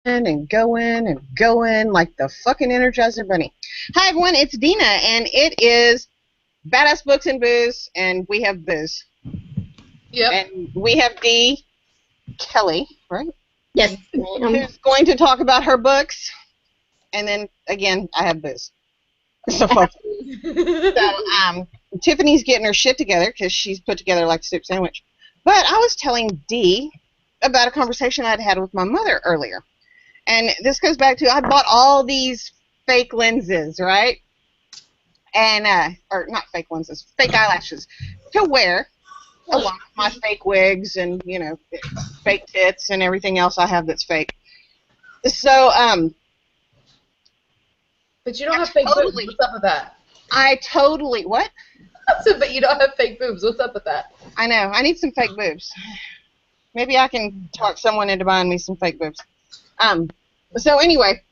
and going and going like the fucking Energizer Bunny. Hi everyone, it's Dina, and it is Badass Books and Booze, and we have booze. Yep. And we have D. Kelly, right? Yes, Who's going to talk about her books, and then again, I have booze. So fuck. So Tiffany's getting her shit together because she's put together like a soup sandwich. But I was telling D about a conversation I'd had with my mother earlier. And this goes back to I bought all these fake lenses, right? And or not fake lenses, fake eyelashes to wear along with my fake wigs and fake tits and everything else I have that's fake. So But you don't have fake boobs. What's up with that? I totally what? But you don't have fake boobs. What's up with that? I know. I need some fake boobs. Maybe I can talk someone into buying me some fake boobs. So anyway,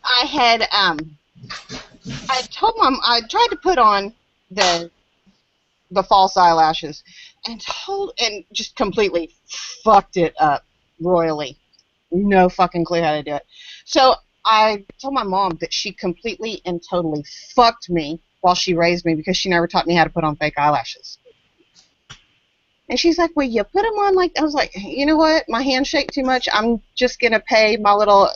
I had I told Mom I tried to put on the false eyelashes and just completely fucked it up royally. No fucking clue how to do it. So I told my mom that she completely and totally fucked me while she raised me because she never taught me how to put on fake eyelashes. And she's like, well, you put them on like... I was like, you know what? My hands shake too much. I'm just going to pay my little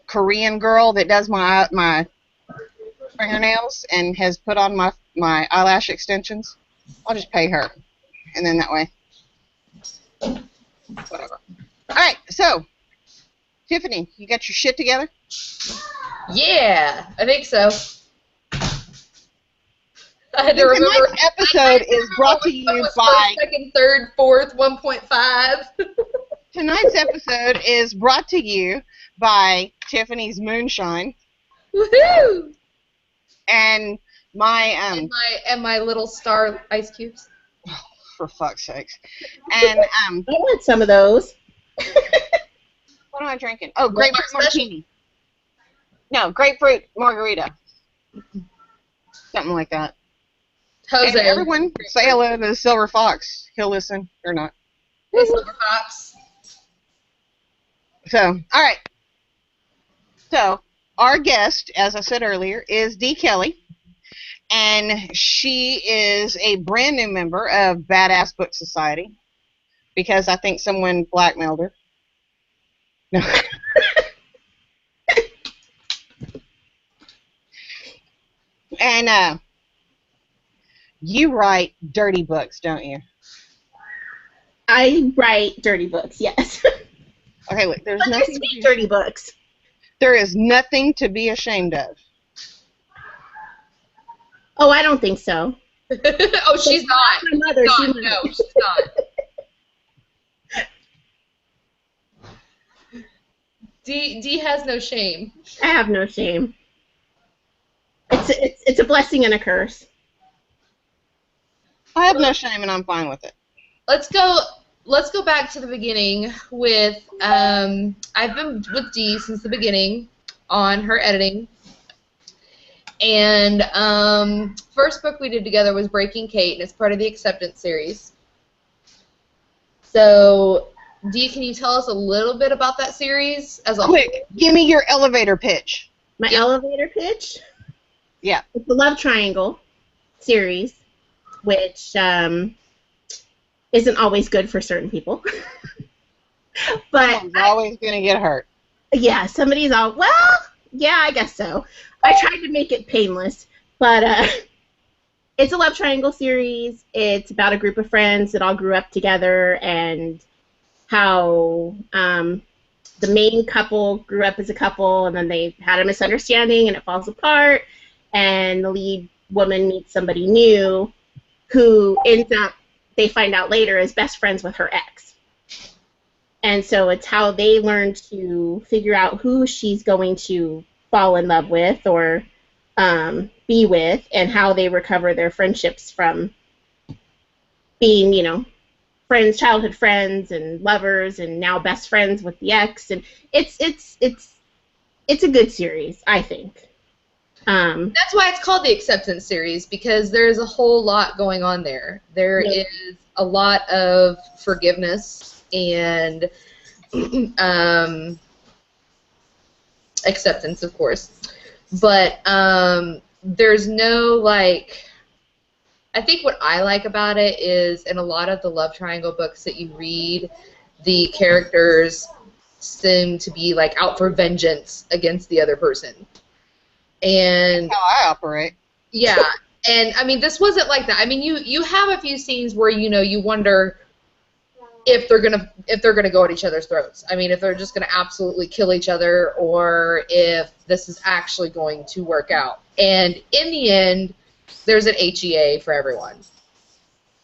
Korean girl that does my fingernails and has put on my eyelash extensions. I'll just pay her. And then that way. Whatever. All right, so, Tiffany, you got your shit together? Yeah, I think so. I had to remember. Tonight's episode is brought to you by... First, second, third, fourth, 1.5. Tonight's episode is brought to you by Tiffany's Moonshine. Woohoo! And my... And my little star ice cubes. Oh, for fuck's sakes. And I want some of those. what am I drinking? Oh, grapefruit martini. No, grapefruit margarita. Something like that. Jose. And everyone say hello to Silver Fox. He'll listen or not. Hey, Silver Fox. So, all right. So, our guest, as I said earlier, is D. Kelly. And she is a brand new member of Badass Book Society because I think someone blackmailed her. No. And you write dirty books, don't you? I write dirty books, yes. Okay, look, there's But nothing. sweet dirty books. There is nothing to be ashamed of. Oh, I don't think so. Oh, she's not. My mother, She's not. No, she's not. D has no shame. I have no shame. It's a blessing and a curse. I have no shame, and I'm fine with it. Let's go back to the beginning with I've been with D since the beginning on her editing. And first book we did together was Breaking Kate, and it's part of the Acceptance series. So, D, can you tell us a little bit about that series as a Quick, give me your elevator pitch. My elevator pitch? Yeah. It's the Love Triangle series, which isn't always good for certain people. But Someone's always going to get hurt. yeah, somebody's all, well, yeah, I guess so. I tried to make it painless, but it's a love triangle series. It's about a group of friends that all grew up together and how the main couple grew up as a couple and then they had a misunderstanding and it falls apart, and the lead woman meets somebody new who ends up, they find out later, is best friends with her ex. And so it's how they learn to figure out who she's going to fall in love with or be with, and how they recover their friendships from being, friends, childhood friends, and lovers, and now best friends with the ex. And it's a good series, I think. That's why it's called the Acceptance series, because there's a whole lot going on there. There is a lot of forgiveness and acceptance, of course. But there's no, like, I think what I like about it is in a lot of the love triangle books that you read, the characters seem to be, like, out for vengeance against the other person. And That's how I operate. yeah, and I mean, this wasn't like that. I mean, you have a few scenes where, you know, you wonder if they're gonna go at each other's throats. I mean, if they're just gonna absolutely kill each other, or if this is actually going to work out. And in the end, there's an HEA for everyone.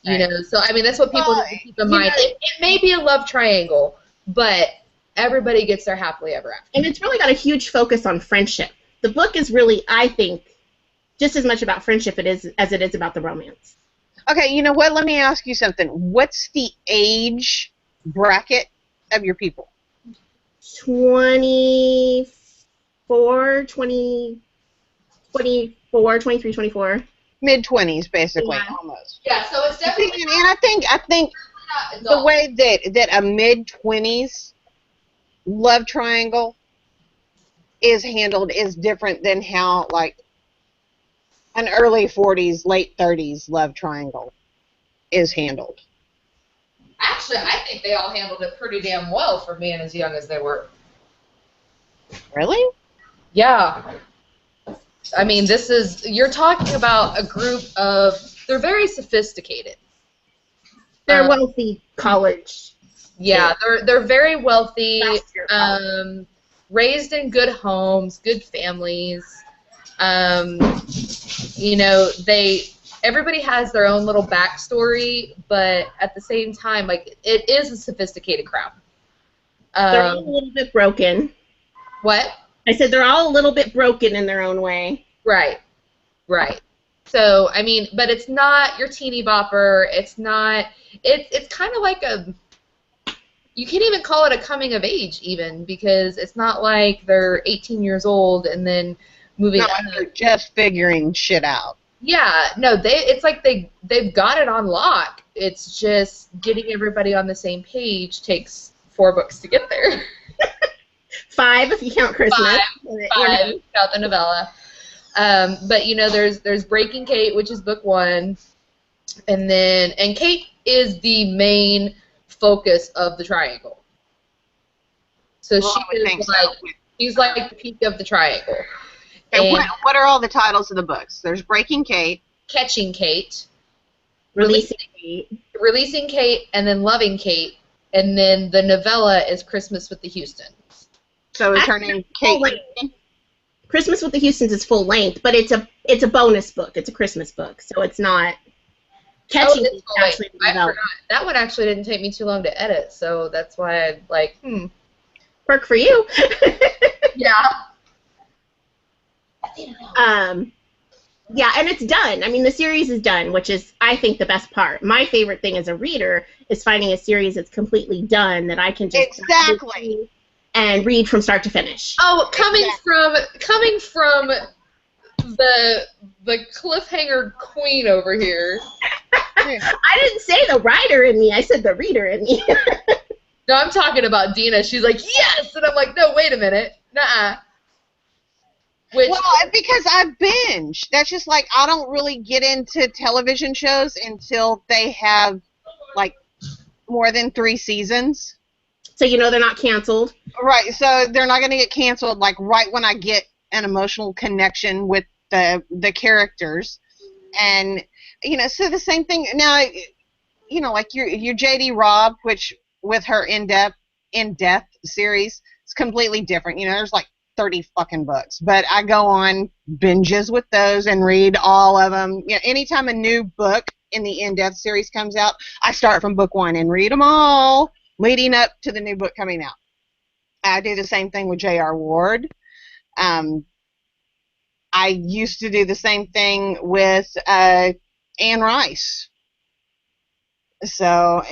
You know, so I mean, that's what people need to keep in mind. It may be a love triangle, but everybody gets their happily ever after. And it's really got a huge focus on friendship. The book is really, I think, just as much about friendship as it is about the romance. Okay, you know what? Let me ask you something. What's the age bracket of your people? 24, 20, 24, 23, 24. Mid-20s, basically, Yeah. almost. Yeah, so it's definitely And I think not the adult. way that a mid-20s love triangle is handled is different than how, like, an early 40s, late 30s love triangle is handled. Actually, I think they all handled it pretty damn well for being as young as they were. Really? Yeah. I mean, you're talking about a group of, they're very sophisticated. They're wealthy college. Yeah, they're very wealthy, Last year college. raised in good homes, good families. You know, everybody has their own little backstory, but at the same time, like, it is a sophisticated crowd. They're all a little bit broken. What? I said they're all a little bit broken in their own way. Right. So, I mean, but it's not your teeny bopper. It's not. It's kind of like you can't even call it a coming of age, even, because it's not like they're 18 years old and then moving Not on. like they're just figuring shit out. Yeah, no, it's like they've got it on lock. It's just getting everybody on the same page takes 4 books to get there. 5 if you count Christmas. 5 without the novella. But you know, there's Breaking Kate, which is book 1, and Kate is the main focus of the triangle. So Well, I would think so. she's like the peak of the triangle. Okay, And what are all the titles of the books? There's Breaking Kate. Catching Kate, Releasing Kate. Releasing Kate, and then Loving Kate, and then the novella is Christmas with the Houstons. So is her name Kate? Christmas with the Houstons is full length, but it's a bonus book. It's a Christmas book, so it's not catching. It's full length. I forgot. That one actually didn't take me too long to edit, so that's why I Work for you. Yeah. Yeah, and it's done. I mean, the series is done, which is, I think, the best part. My favorite thing as a reader is finding a series that's completely done that I can just Exactly. and read from start to finish. Oh, coming from the cliffhanger queen over here. I didn't say the writer in me. I said the reader in me. No, I'm talking about Dina. She's like, yes! And I'm like, no, wait a minute. Nuh-uh. Well, because I binge. That's just like, I don't really get into television shows until they have, like, more than 3 seasons. So you know they're not canceled. Right, so they're not going to get canceled, like, right when I get an emotional connection with the characters. And, you know, so the same thing. Now, you know, like your J.D. Robb, which with her in-depth series, it's completely different. You know, there's like 30 fucking books. But I go on binges with those and read all of them. You know, anytime a new book in the in-depth series comes out, I start from book 1 and read them all leading up to the new book coming out. I do the same thing with J.R. Ward. I used to do the same thing with Anne Rice. So,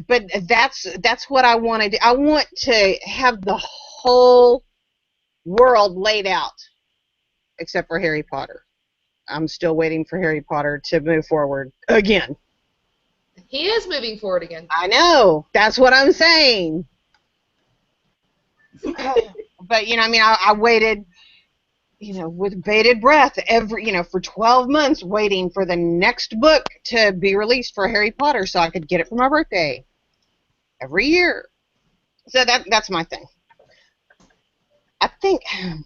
but that's what I want to do. I want to have the whole world laid out, except for Harry Potter. I'm still waiting for Harry Potter to move forward again. He is moving forward again. I know. That's what I'm saying. But, you know, I mean, I waited, you know, with bated breath for 12 months waiting for the next book to be released for Harry Potter so I could get it for my birthday every year. So that's my thing. I think,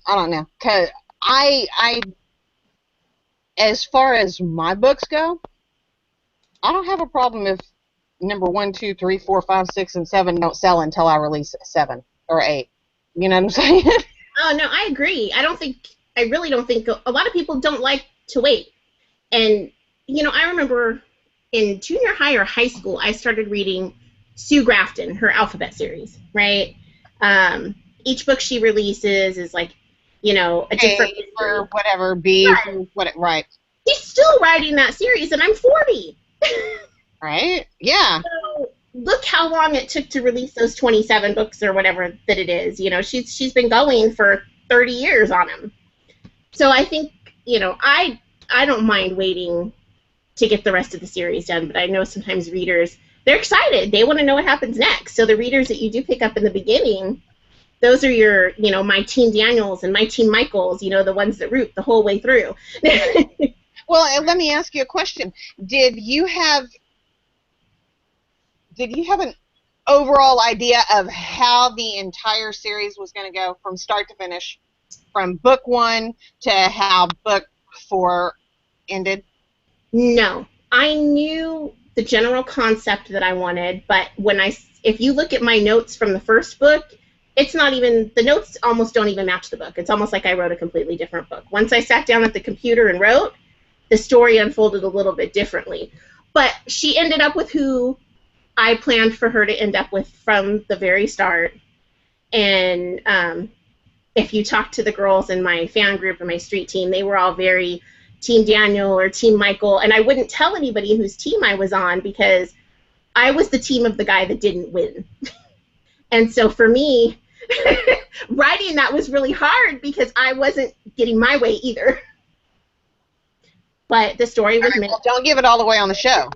I don't know, because I, as far as my books go, I don't have a problem if number 1, 2, 3, 4, 5, 6, and 7 don't sell until I release 7 or 8. You know what I'm saying? Oh no, I agree. I really don't think a lot of people don't like to wait. And I remember in junior high or high school, I started reading Sue Grafton, her alphabet series, right? Each book she releases is like, a different A for whatever, B right. for what, right. She's still writing that series, and I'm 40. Right? Yeah. So look how long it took to release those 27 books or whatever that it is. She's been going for 30 years on them. So I think, I don't mind waiting to get the rest of the series done, but I know sometimes readers, they're excited. They want to know what happens next. So the readers that you do pick up in the beginning, those are your, my Teen Daniels and my Teen Michaels, the ones that root the whole way through. Well, let me ask you a question. Did you have an overall idea of how the entire series was going to go from start to finish, from book 1 to how book 4 ended? No. I knew the general concept that I wanted, but if you look at my notes from the first book, it's not even, the notes almost don't even match the book. It's almost like I wrote a completely different book. Once I sat down at the computer and wrote, the story unfolded a little bit differently. But she ended up with who I planned for her to end up with from the very start. And if you talk to the girls in my fan group and my street team, they were all very Team Daniel or Team Michael, and I wouldn't tell anybody whose team I was on because I was the team of the guy that didn't win. And so for me, writing that was really hard because I wasn't getting my way either. But the story was meant. Well, don't give it all away on the show.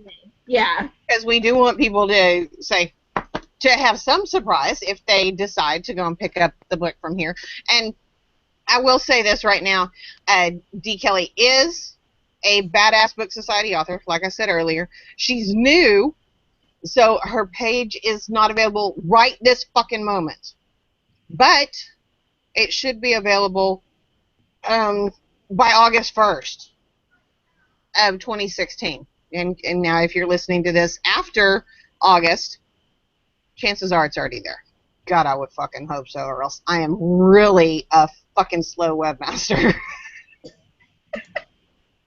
Yeah. Because we do want people to have some surprise if they decide to go and pick up the book from here. And I will say this right now, Dee Kelly is a badass Book Society author, like I said earlier. She's new, so her page is not available right this fucking moment. But it should be available by August 1st of 2016. And now if you're listening to this after August, chances are it's already there. God, I would fucking hope so, or else I am really a fucking slow webmaster.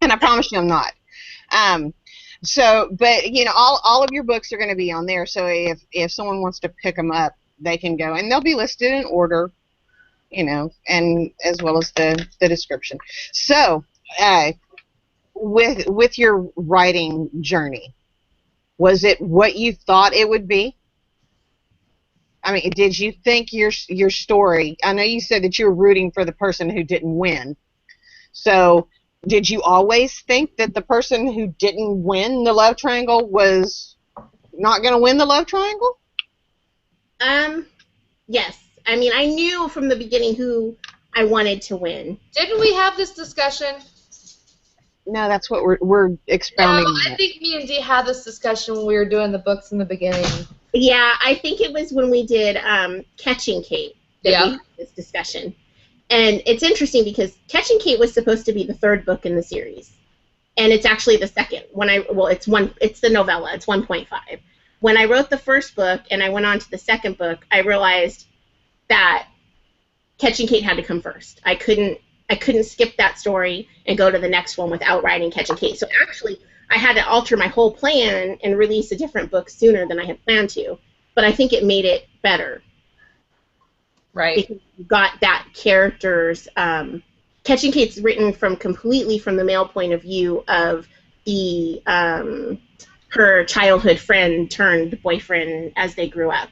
And I promise you I'm not. But all of your books are going to be on there. So if someone wants to pick them up, they can go, and they'll be listed in order, and as well as the description. So, with your writing journey, was it what you thought it would be? I mean, did you think your story, I know you said that you were rooting for the person who didn't win. So, did you always think that the person who didn't win the love triangle was not going to win the love triangle? Yes. I mean, I knew from the beginning who I wanted to win. Didn't we have this discussion? No, that's what we're expounding on. I think me and Dee had this discussion when we were doing the books in the beginning. Yeah, I think it was when we did Catching Kate that we had this discussion. And it's interesting because Catching Kate was supposed to be the third book in the series. And it's actually the second. It's the novella. It's 1.5. When I wrote the first book and I went on to the second book, I realized that Catching Kate had to come first. I couldn't skip that story and go to the next one without writing Catching Kate. So actually, I had to alter my whole plan and release a different book sooner than I had planned to. But I think it made it better. Right. Because you got that character's... Catching Kate's written completely from the male point of view of the her childhood friend turned boyfriend as they grew up.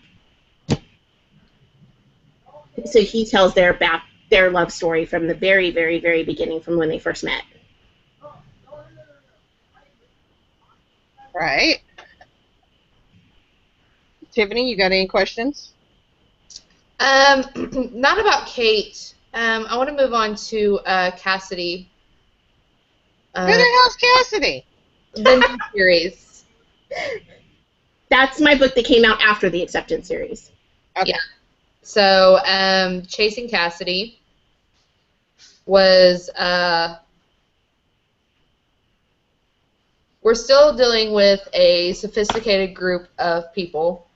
So he tells their love story from the very, very, very beginning, from when they first met. Right. Tiffany, you got any questions? Not about Kate. I want to move on to Cassidy. Who the hell's Cassidy? The new series. That's my book that came out after the Acceptance series. Okay. Yeah. So, Chasing Cassidy was, we're still dealing with a sophisticated group of people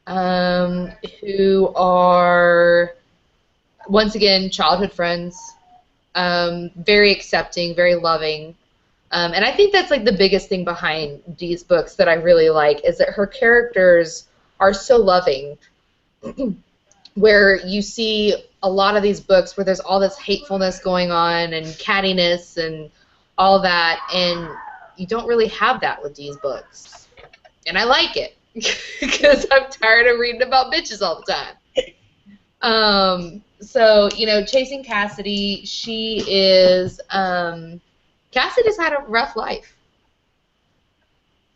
who are, once again, childhood friends, very accepting, very loving. And I think that's like the biggest thing behind Dee's books that I really like is that her characters are so loving. Where you see a lot of these books where there's all this hatefulness going on and cattiness and all that, and you don't really have that with Dee's books. And I like it because I'm tired of reading about bitches all the time. So, you know, Chasing Cassidy, she is, Cassidy's had a rough life.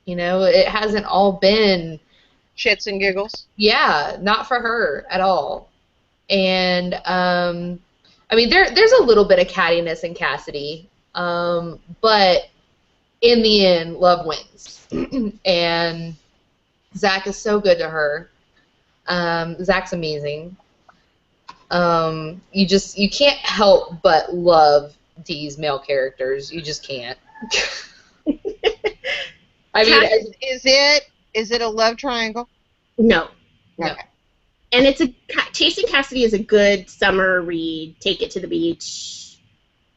You know, it hasn't all been Shits and giggles. yeah, not for her at all. And I mean, there's a little bit of cattiness in Cassidy, but in the end, love wins. And Zach is so good to her. Zach's amazing. You can't help but love Dee's male characters. You just can't. I mean, Is it a love triangle? No. Okay. And Chasing Cassidy is a good summer read. Take it to the beach.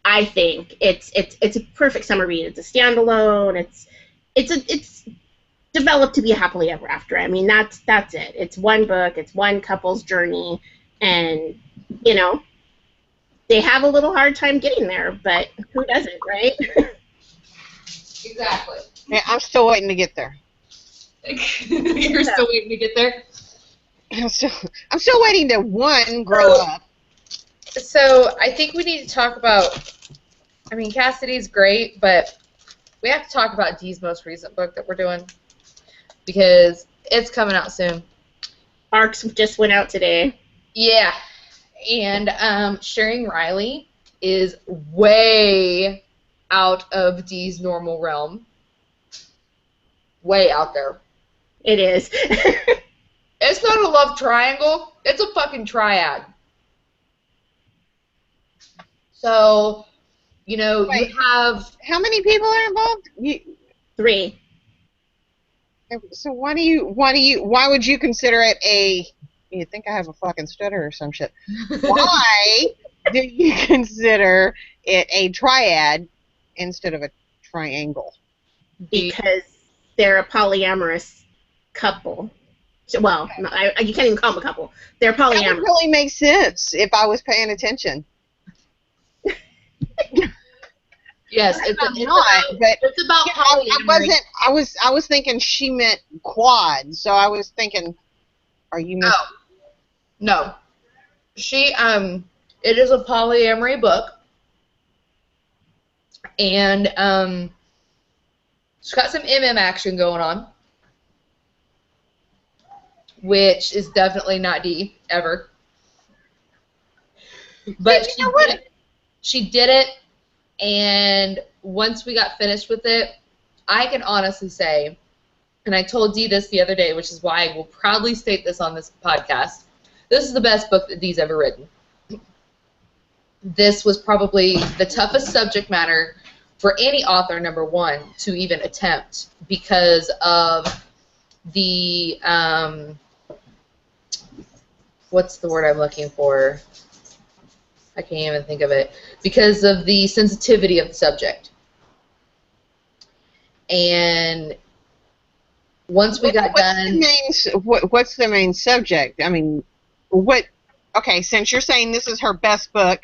I think it's a perfect summer read. It's a standalone. It's developed to be a happily ever after. I mean, that's it. It's one book. It's one couple's journey, and you know, they have a little hard time getting there, but who doesn't, right? exactly. Yeah, I'm still waiting to get there. You're still waiting to get there? I'm still waiting to, one, grow up. So I think we need to talk about, I mean, Cassidy's great, but we have to talk about Dee's most recent book that we're doing because it's coming out soon. Arcs just went out today. Yeah, and Sharing Riley is way out of Dee's normal realm. Way out there. It is. It's not a love triangle. It's a fucking triad. So, you know, Wait. you have... How many people are involved? 3. So why would you consider it you think I have a fucking stutter or some shit. Why do you consider it a triad instead of a triangle? Because they're a polyamorous couple. Well, you can't even call them a couple. They're That would polyamorous. really make sense if I was paying attention. Yes, But it's about polyamory. I was thinking she meant quad, so I was thinking, are you missing? Oh. No. It is a polyamory book. And, she's got some MM action going on. Which is definitely not Dee, ever. But she did it, and once we got finished with it, I can honestly say, and I told Dee this the other day, which is why I will proudly state this on this podcast, this is the best book that Dee's ever written. This was probably the toughest subject matter for any author, number one, to even attempt because of the, what's the word I'm looking for? I can't even think of it. Because of the sensitivity of the subject. And once we got done... What's the main subject? I mean, okay, since you're saying this is her best book,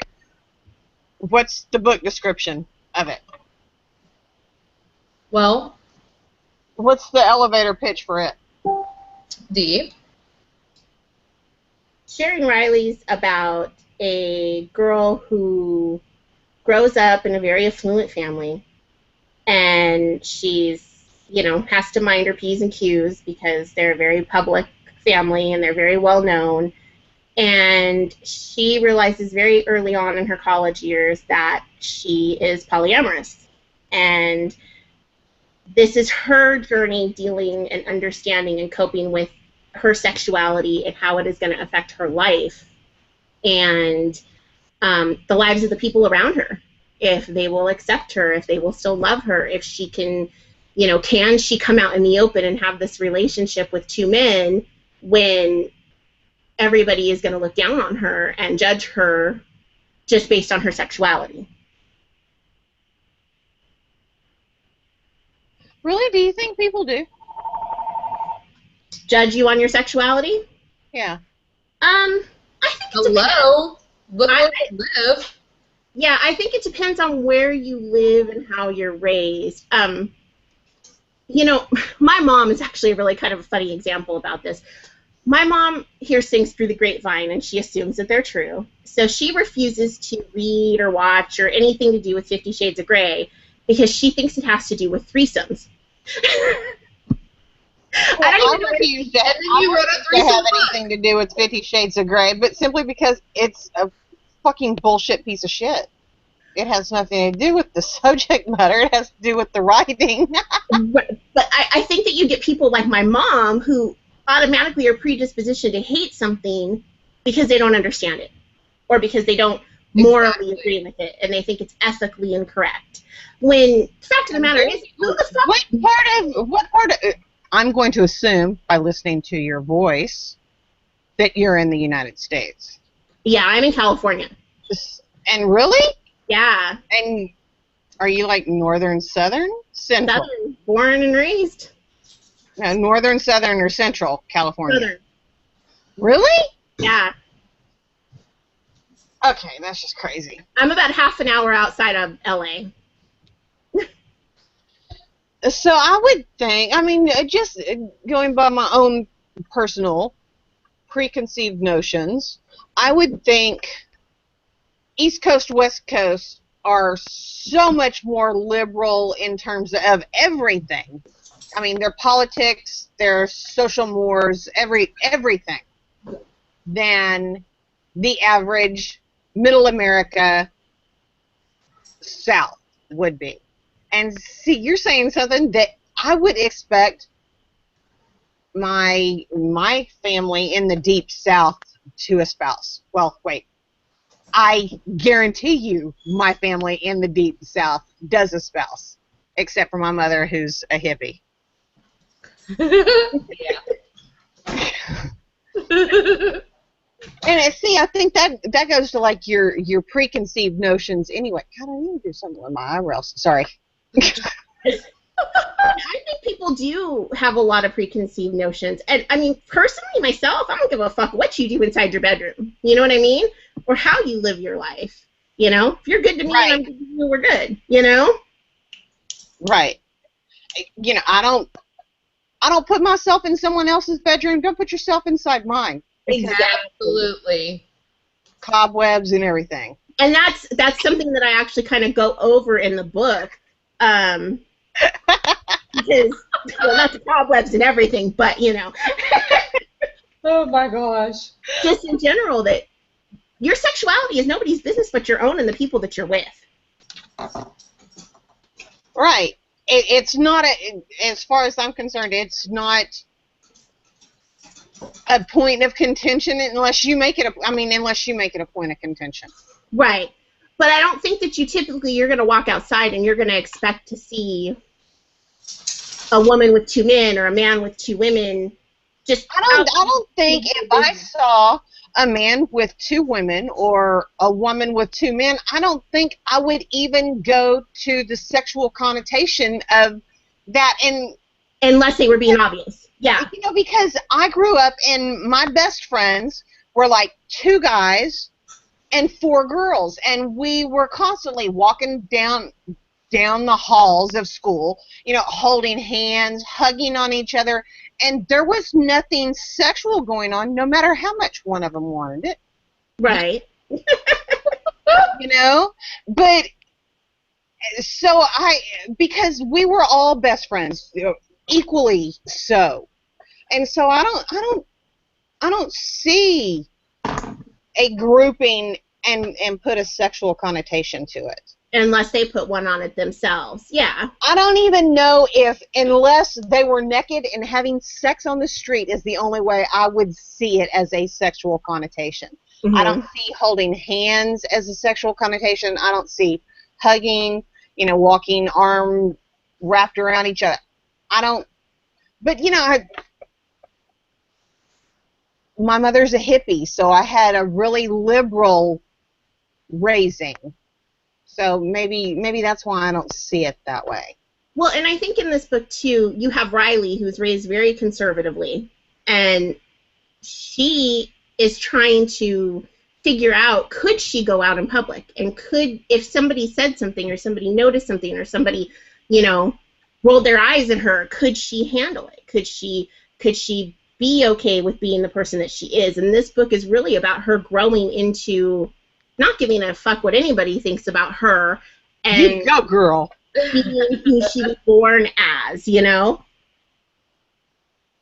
what's the book description of it? Well... What's the elevator pitch for it? Dee? Sharing Riley's about a girl who grows up in a very affluent family, and she's, has to mind her P's and Q's because they're a very public family and they're very well known, And she realizes very early on in her college years that she is polyamorous. And this is her journey dealing and understanding and coping with her sexuality and how it is going to affect her life and the lives of the people around her. If they will accept her, if they will still love her, if she can, can she come out in the open and have this relationship with two men when everybody is going to look down on her and judge her just based on her sexuality. Really? Do you think people do? Judge you on your sexuality? Yeah. I think it depends. Hello? Look where you live. Yeah, I think it depends on where you live and how you're raised. My mom is actually a really kind of a funny example about this. My mom hears things through the grapevine, and she assumes that they're true. So she refuses to read or watch or anything to do with 50 Shades of Grey because she thinks it has to do with threesomes. I refuse to have anything to do with 50 Shades of Grey, but simply because it's a fucking bullshit piece of shit. It has nothing to do with the subject matter. It has to do with the writing. But I think that you get people like my mom who automatically are predispositioned to hate something because they don't understand it or because they don't morally agree with it and they think it's ethically incorrect. When the fact of the matter is, what part of I'm going to assume by listening to your voice that you're in the United States. Yeah, I'm in California. And really? Yeah. And are you like northern, southern, central? Southern, born and raised. No, northern, southern, or central California? Southern. Really? Yeah. Okay, that's just crazy. I'm about half an hour outside of LA. So I would think, just going by my own personal preconceived notions, I would think East Coast, West Coast are so much more liberal in terms of everything. I mean, their politics, their social mores, everything than the average middle America South would be. And see, you're saying something that I would expect my family in the deep South to espouse. Well, wait. I guarantee you my family in the deep South does espouse, except for my mother who's a hippie. Yeah. And see, I think that goes to like your preconceived notions anyway. God, I need to do something with my eyebrows. Sorry. I think people do have a lot of preconceived notions. And, personally, myself, I don't give a fuck what you do inside your bedroom. You know what I mean? Or how you live your life. If you're good to me and I'm good to you, we're good. Right. I don't put myself in someone else's bedroom. Don't put yourself inside mine. Absolutely. Cobwebs and everything. And that's something that I actually kind of go over in the book. Because, not the cobwebs and everything, but, Oh, my gosh. Just in general, that your sexuality is nobody's business but your own and the people that you're with. Right. It's not, as far as I'm concerned, it's not a point of contention unless you make it a point of contention. Right. But I don't think that you're going to walk outside and you're going to expect to see a woman with two men or a man with two women. I don't think if I saw a man with two women or a woman with two men, I don't think I would even go to the sexual connotation of that. Unless they were being obvious. Yeah. Because I grew up and my best friends were like two guys and four girls, and we were constantly walking down the halls of school, holding hands, hugging on each other, and there was nothing sexual going on, no matter how much one of them wanted it. Right. But so because we were all best friends, equally so, and so I don't see a grouping and put a sexual connotation to it. Unless they put one on it themselves. Yeah. I don't even know if, unless they were naked and having sex on the street is the only way I would see it as a sexual connotation. Mm-hmm. I don't see holding hands as a sexual connotation. I don't see hugging, walking arm wrapped around each other. I don't, but my mother's a hippie, so I had a really liberal raising. So maybe that's why I don't see it that way. Well, and I think in this book, too, you have Riley, who's raised very conservatively, and she is trying to figure out, could she go out in public? And if somebody said something or somebody noticed something or somebody, rolled their eyes at her, could she handle it? Could she be okay with being the person that she is? And this book is really about her growing into not giving a fuck what anybody thinks about her, and you go, girl. Being who she was born as, Yeah,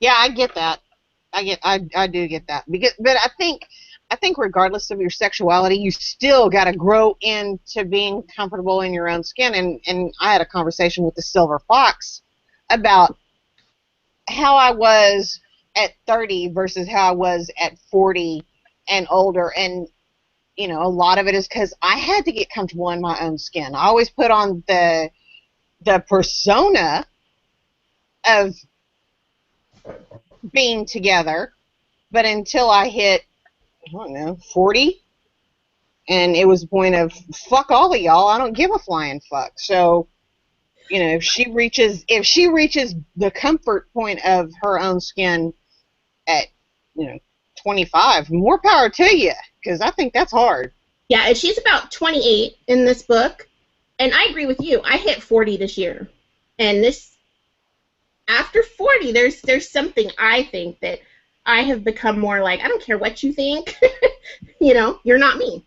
I get that. I do get that. But I think regardless of your sexuality, you still got to grow into being comfortable in your own skin. And I had a conversation with the Silver Fox about how I was at 30 versus how I was at 40 and older, and a lot of it is because I had to get comfortable in my own skin. I always put on the persona of being together, but until I hit, 40, and it was the point of, fuck all of y'all, I don't give a flying fuck. So, if she reaches the comfort point of her own skin at, 25, more power to you, because I think that's hard. Yeah, and she's about 28 in this book, and I agree with you. I hit 40 this year, and after 40, there's something I think that I have become more like, I don't care what you think, you're not me.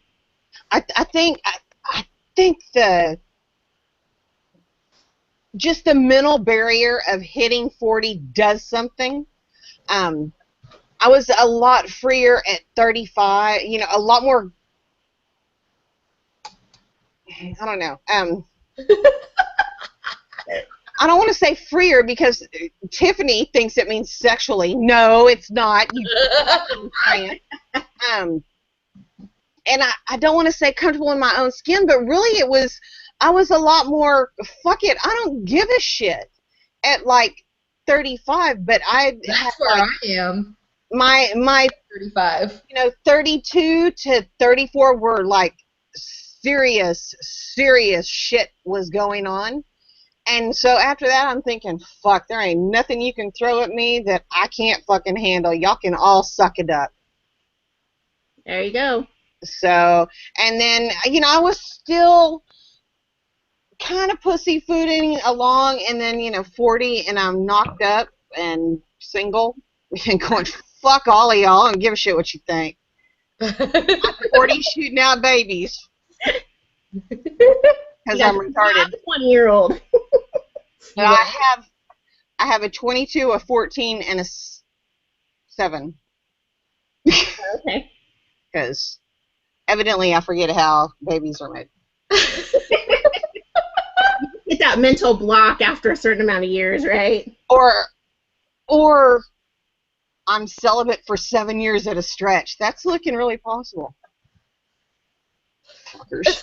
I think just the mental barrier of hitting 40 does something. I was a lot freer at 35, a lot more, I don't know. I don't want to say freer because Tiffany thinks it means sexually. No, it's not. And I don't want to say comfortable in my own skin, but really I was a lot more, fuck it, I don't give a shit at like 35, but that's where I am. My 35. 32 to 34 were like serious shit was going on. And so after that, I'm thinking, fuck, there ain't nothing you can throw at me that I can't fucking handle. Y'all can all suck it up. There you go. So, and then, I was still kind of pussyfooting along, and then, 40, and I'm knocked up and single and going, fuck all of y'all, and give a shit what you think. I'm 40 shooting out babies. Because I'm retarded. 20-year-old. But I have a 22, a 14, and a 7. Okay. Because evidently I forget how babies are made. Get that mental block after a certain amount of years, right? Or I'm celibate for 7 years at a stretch. That's looking really possible. Fuckers.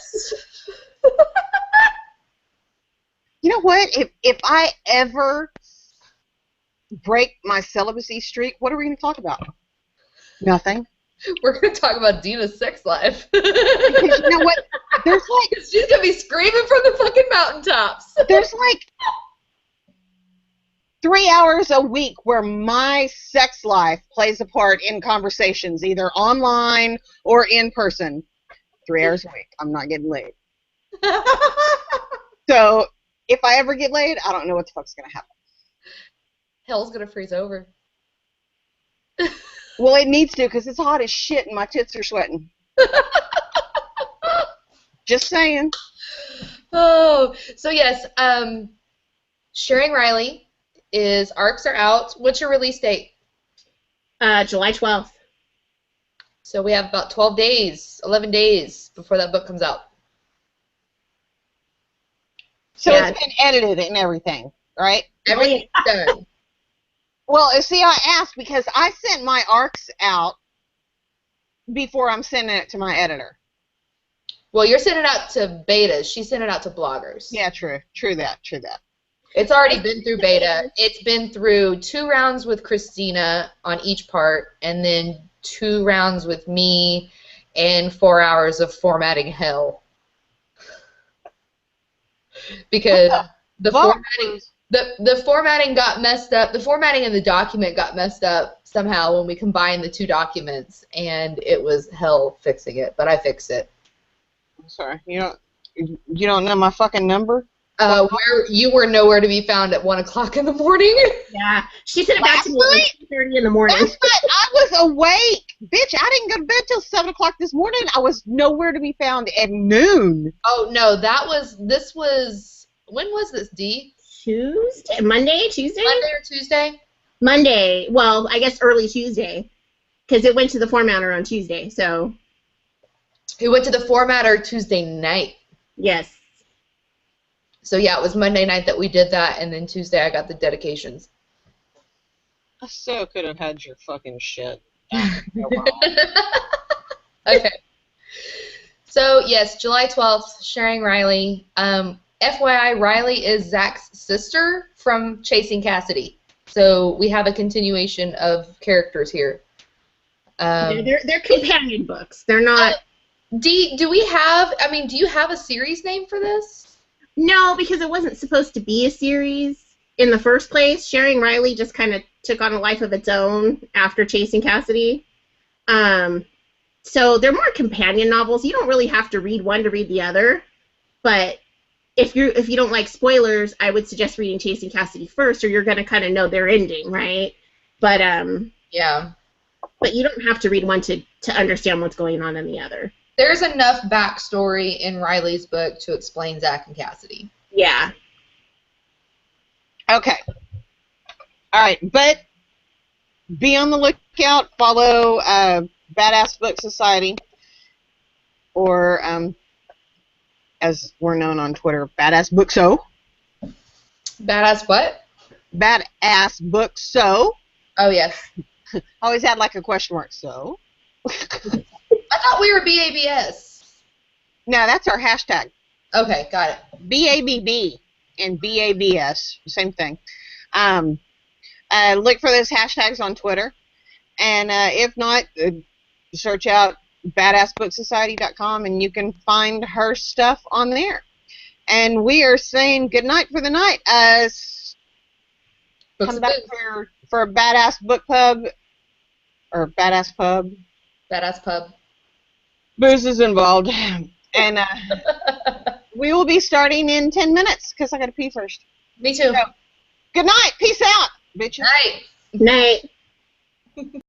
You know what? If I ever break my celibacy streak, what are we going to talk about? Nothing. We're going to talk about Dina's sex life. Because you know what? There's like... She's going to be screaming from the fucking mountaintops. There's like 3 hours a week where my sex life plays a part in conversations, either online or in person. 3 hours a week. I'm not getting laid. So... if I ever get laid, I don't know what the fuck's going to happen. Hell's going to freeze over. Well, it needs to, because it's hot as shit and my tits are sweating. Just saying. Oh, so yes, Sharing Riley arcs are out. What's your release date? July 12th. So we have about 12 days, 11 days before that book comes out. So Yeah. it's been edited and everything, right? Everything's done. Well, see, I asked because I sent my arcs out before I'm sending it to my editor. Well, you're sending it out to betas. She's sending it out to bloggers. Yeah, true that. It's already been through beta. It's been through 2 rounds with Christina on each part, and then 2 rounds with me, and 4 hours of formatting hell. Because the formatting got messed up. The formatting in the document got messed up somehow when we combined the 2 documents, and it was hell fixing it. But I fixed it. I'm sorry, you don't know my fucking number? Where you were nowhere to be found at 1 o'clock in the morning. Yeah, she said it back to me at like 2:30 in the morning. That's right. I was awake, bitch. I didn't go to bed till 7 o'clock this morning. I was nowhere to be found at noon. Oh no, this was when was this, Dee? Tuesday, Monday, Tuesday, Monday or Tuesday? Monday. Well, I guess early Tuesday, because it went to the formatter on Tuesday. So We went to the formatter Tuesday night. yes. So yeah, it was Monday night that we did that, and then Tuesday I got the dedications. I so could have had your fucking shit. Okay. So yes, July 12th, sharing Riley. FYI, Riley is Zach's sister from Chasing Cassidy. So we have a continuation of characters here. They're companion books. They're not. Dee, do you have a series name for this? No, because it wasn't supposed to be a series in the first place. Sharing Riley just kind of took on a life of its own after Chasing Cassidy. So they're more companion novels. You don't really have to read one to read the other. But if you don't like spoilers, I would suggest reading Chasing Cassidy first, or you're going to kind of know their ending, right? But Yeah. But you don't have to read one to understand what's going on in the other. There's enough backstory in Riley's book to explain Zach and Cassidy. Yeah. Okay. All right, but be on the lookout. Follow Badass Book Society, or as we're known on Twitter, Badass Book So. Badass what? Badass Book So. Oh, yes. Always had like a question mark. So. I thought we were BABS. No, that's our hashtag. Okay, got it. BABB and BABS, same thing. Look for those hashtags on Twitter, and if not, search out badassbooksociety.com and you can find her stuff on there. And we are saying goodnight for the night. Come back for Badass Book Pub, or Badass Pub. Badass Pub. Booze is involved. And we will be starting in 10 minutes because I got to pee first. Me too. So, good night. Peace out, bitches. Night. Night.